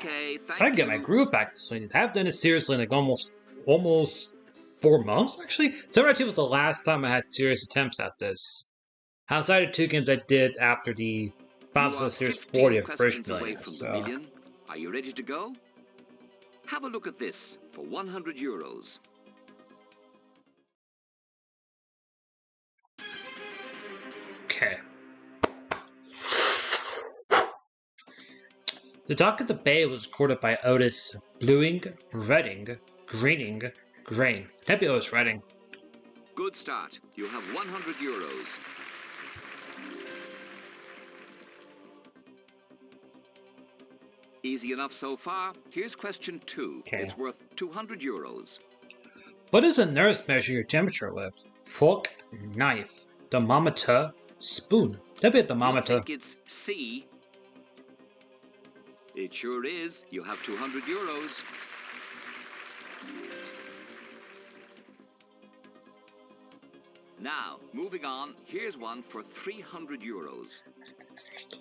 Okay, So I can get my groove back to swing. I haven't done it seriously in like almost 4 months, actually. Samurai 2 was the last time I had serious attempts at this. Outside of 2 games I did after the Final Fantasy Series 40 of British Millionaire, from the million. Are you ready to go? Have a look at this for 100 euros. Okay. The Dock at the Bay was recorded by Otis Bluing, Redding, Greening, Grain. That'd be Otis Redding. Good start. You have 100 euros. Easy enough so far. Here's question 2. Okay. It's worth 200 euros. What does a nurse measure your temperature with? Fork, knife, thermometer, spoon. That'd be a thermometer. You think it's C? It sure is. You have 200 euros. Now, moving on, here's one for 300 euros.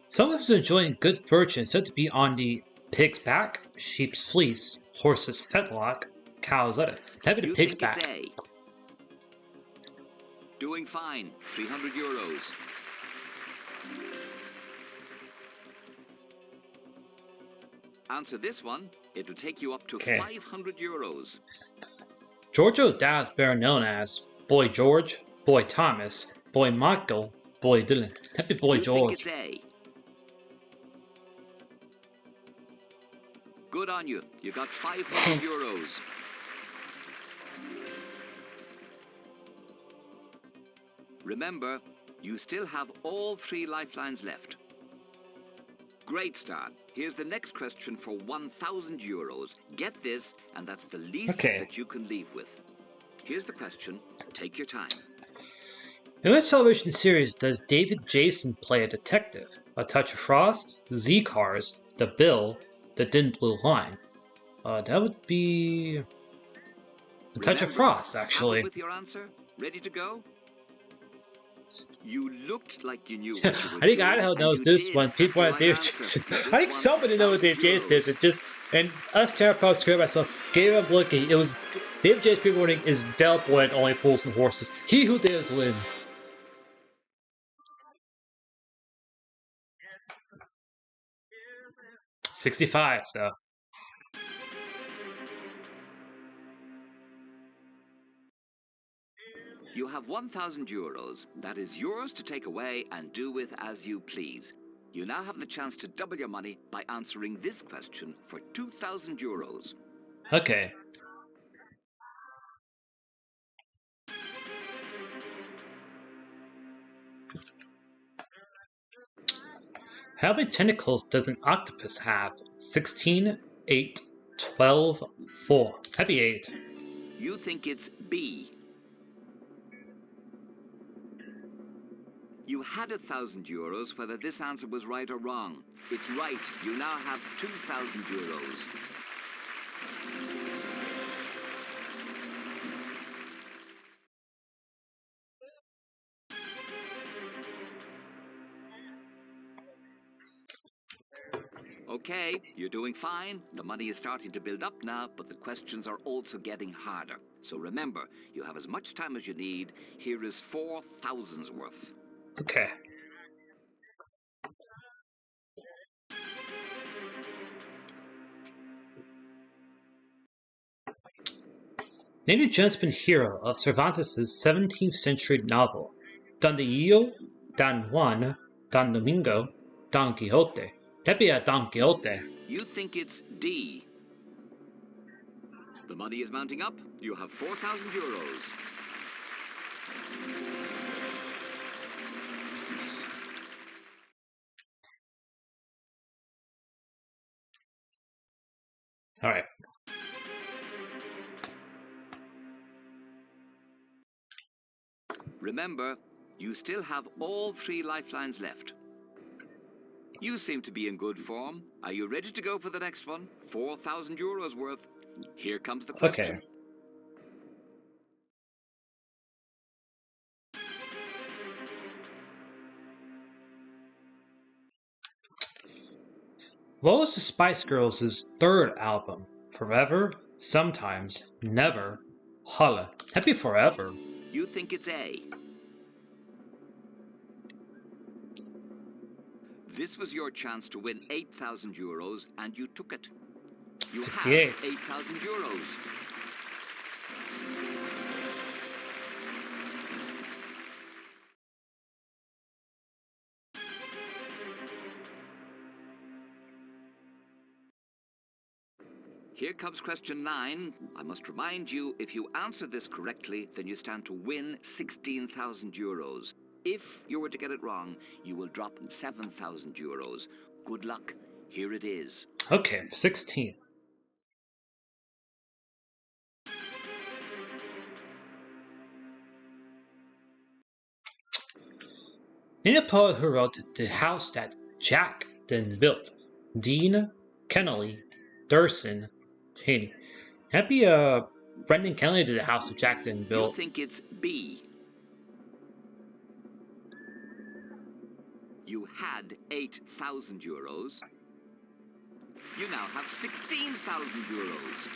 Someone who's enjoying good fortune is said to be on the pig's back, sheep's fleece, horse's fetlock, cow's udder. That'd be the pig's back. It's A. Doing fine. 300 euros. Answer this one. It'll take you up to 500 euros. Giorgio Dowds, better known as Boy George, Boy Thomas, Boy Michael, Boy Dylan. That'd be Boy George. Think it's A. Good on you. You got 500 euros. Remember, you still have all 3 lifelines left. Great start. Here's the next question for 1,000 euros. Get this, and that's the least that you can leave with. Here's the question. Take your time. In which television series does David Jason play a detective? A Touch of Frost, Z-Cars, The Bill, The Thin Blue Line. That would be A Touch of Frost, actually. With your answer, ready to go? You looked like you knew what you were I think Idaho knows this one. People want David Jason. I think somebody knows what David Jason is. It just, and us terrapods screwed myself. Gave up looking. It was David Jason. People warning is Delboy and Only Fools and Horses. He who dares wins. $65. So. You have 1,000 euros. That is yours to take away and do with as you please. You now have the chance to double your money by answering this question for 2,000 euros. Okay. How many tentacles does an octopus have? 16, 8, 12, 4. That'd be 8. You think it's B. You had 1,000 euros whether this answer was right or wrong. It's right. You now have 2,000 euros. Okay, you're doing fine. The money is starting to build up now, but the questions are also getting harder. So remember, you have as much time as you need. Here is 4,000's worth. Okay. Name the gentleman hero of Cervantes' 17th century novel. Don Diego, Don Juan, Don Domingo, Don Quixote. That'd be a Don Quixote. You think it's D. The money is mounting up. You have 4,000 euros. All right. Remember, you still have all 3 lifelines left. You seem to be in good form. Are you ready to go for the next one? 4,000 euros worth. Here comes the question. Okay. What was the Spice Girls' third album? Forever, Sometimes, Never, Holla. Happy Forever. You think it's A. This was your chance to win 8,000 euros, and you took it. You 68. have 8,000 euros. Here comes question 9. I must remind you, if you answer this correctly, then you stand to win 16,000 euros. If you were to get it wrong, you will drop 7,000 euros. Good luck. Here it is. Okay, 16. Name a poet who wrote The House That Jack Didn't Build. Dean, Kennelly, Durson, Haney. Happy Brendan Kennelly did The House That Jack Didn't You Build. think it's B. You had 8,000 euros. You now have 16,000 euros.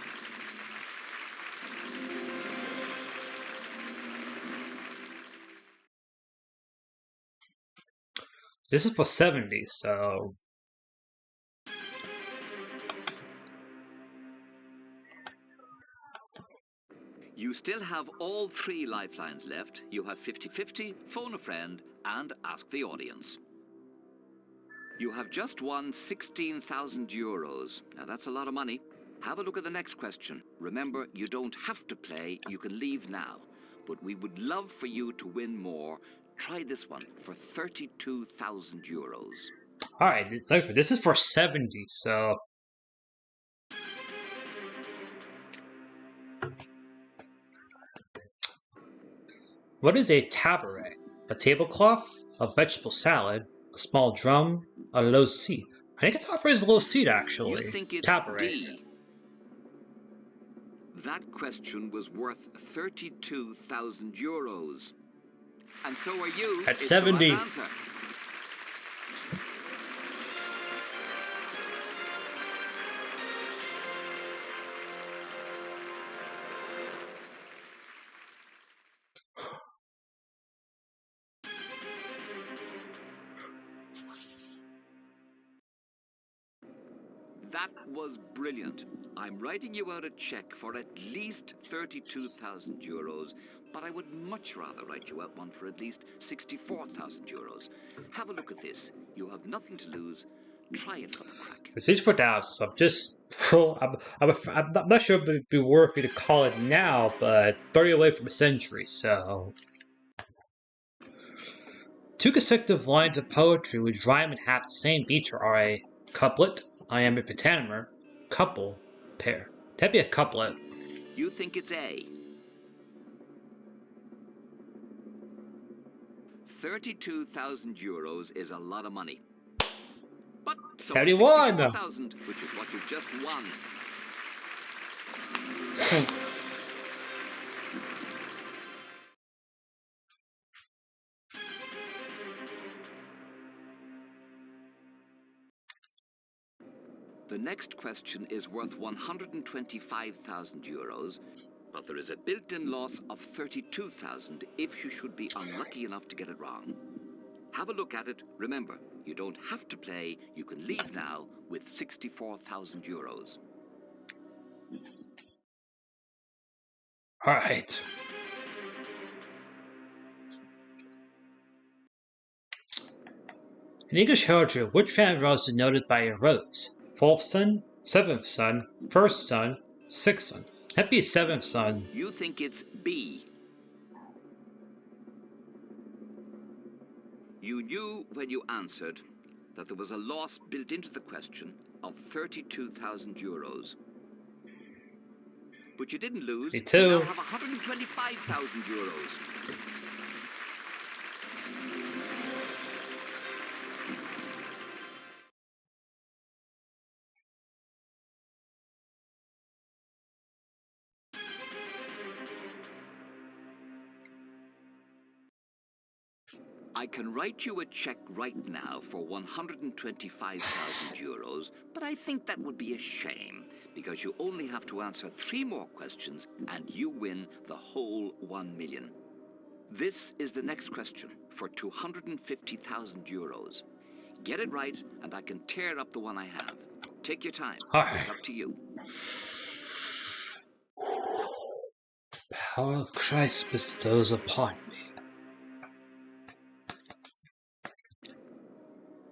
This is for 70, so... You still have all 3 lifelines left. You have 50-50, phone a friend, and ask the audience. You have just won 16,000 euros. Now that's a lot of money. Have a look at the next question. Remember, you don't have to play, you can leave now. But we would love for you to win more. Try this one for 32,000 euros. Alright, this is for 70, so... What is a taboret? A tablecloth? A vegetable salad? A small drum? A low seat? I think it's offered as a low seat, actually. You think it's Taborets. D. That question was worth 32,000 euros. And so are you. At It's the 70. right answer. That was brilliant. I'm writing you out a check for at least 32,000 euros, but I would much rather write you out one for at least 64,000 euros. Have a look at this. You have nothing to lose. Try it for the crack. This is for Dowds, so I'm just... I'm not sure if it'd be worth me to call it now, but 30 away from a century, so... 2 consecutive lines of poetry which rhyme and have the same feature are a couplet, iambic pentameter, couple, pair. That'd be a couplet. You think it's A. 32,000 euros is a lot of money. But so 71! 64,000, which is what you've just won. The next question is worth 125,000 euros, but there is a built-in loss of 32,000 if you should be unlucky enough to get it wrong. Have a look at it. Remember, you don't have to play. You can leave now with 64,000 euros. Alright. In English poetry, which family rose is noted by a rose? 4th son, 7th son, 1st son, 6th son. That'd be 7th son. You think it's B. You knew when you answered that there was a loss built into the question of 32,000 euros. But you didn't lose. Me You too. now have 125,000 euros. I can write you a check right now for 125,000 euros, but I think that would be a shame, because you only have to answer 3 more questions and you win the whole 1 million. This is the next question for 250,000 euros. Get it right and I can tear up the one I have. Take your time. Alright. It's up to you. Power of Christ bestows upon me.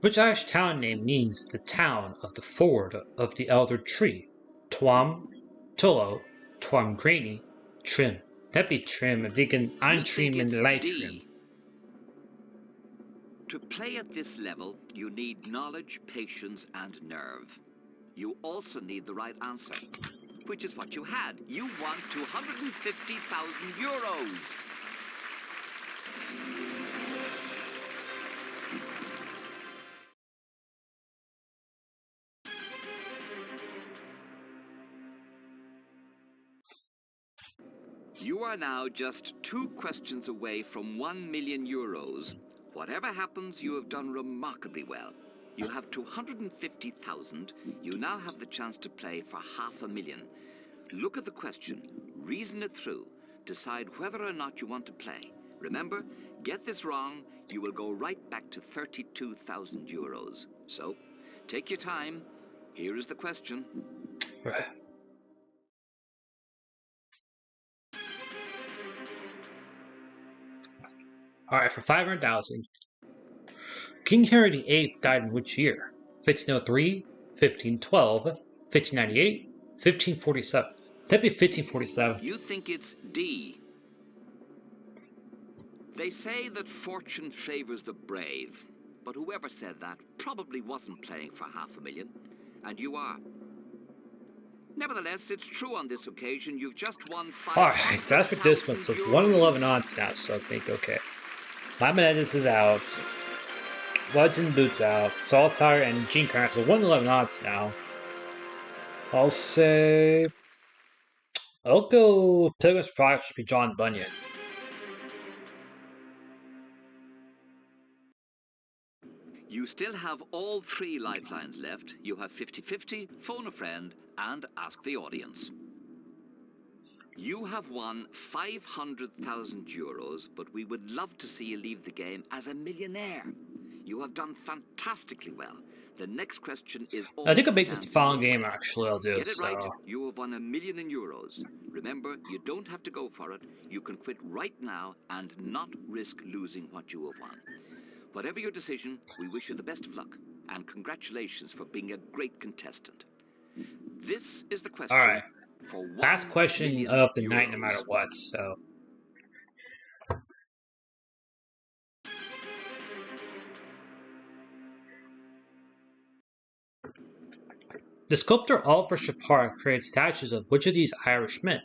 Which Irish town name means the town of the ford of the elder tree? Tuam, Tullo, Tuam Graney, Trim. That'd be Trim if they can Antrim and Light Trim. To play at this level, you need knowledge, patience, and nerve. You also need the right answer, which is what you had. You won 250,000 euros. You are now just 2 questions away from 1 million euros. Whatever happens, you have done remarkably well. You have 250,000. You now have the chance to play for 500,000. Look at the question, reason it through, decide whether or not you want to play. Remember, get this wrong, you will go right back to 32,000 euros. So, take your time. Here is the question. Right. Alright, for 500,000. King Henry VIII died in which year? 1503, 1512, 1598, 1547. That'd be 1547. You think it's D. They say that fortune favors the brave, but whoever said that probably wasn't playing for 500,000, and you are. Nevertheless, it's true on this occasion. You've just won 5. Alright, so that's for this one. So it's 1 in 11 odds now, so I think, okay. My Menendez is out. Bloods and Boots out. Saltire and Gene Carter. So 1 in 11 odds now. I'll say... I'll go Pilgrim's Progress should be John Bunyan. You still have all 3 lifelines left. You have 50-50, phone a friend, and ask the audience. You have won 500,000 euros, but we would love to see you leave the game as a millionaire. You have done fantastically well. The next question is... I think I'll make this the final game, actually. I'll do Get it so. right. You have won 1 million euros. Remember, you don't have to go for it. You can quit right now and not risk losing what you have won. Whatever your decision, we wish you the best of luck. And congratulations for being a great contestant. This is the question. All right. For Last question of the night, no matter what, so... The sculptor Oliver Chapard created statues of which of these Irish men?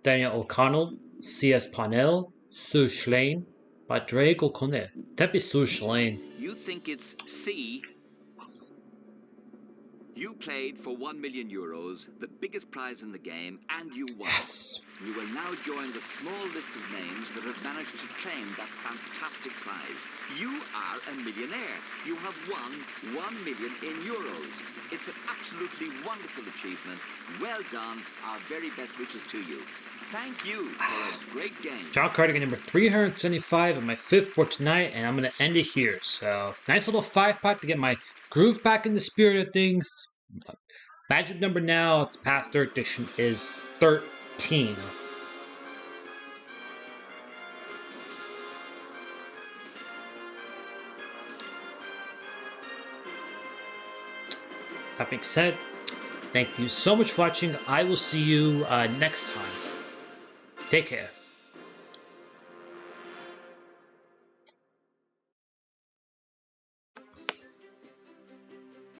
Daniel O'Connell, C.S. Parnell, Sue Schlein, Padraig O'Connell. That'd be Sue Schlein. You think it's C? You played for 1 million euros, the biggest prize in the game, and you won. Yes. You will now join the small list of names that have managed to claim that fantastic prize. You are a millionaire. You have won 1 million in euros. It's an absolutely wonderful achievement. Well done. Our very best wishes to you. Thank you for a great game. John Carpenter number 375 and my 5th for tonight, and I'm going to end it here. So, nice little 5-pot to get my groove back in the spirit of things. Magic number now, to pass 3rd edition, is 13. That being said, thank you so much for watching. I will see you next time. Take care.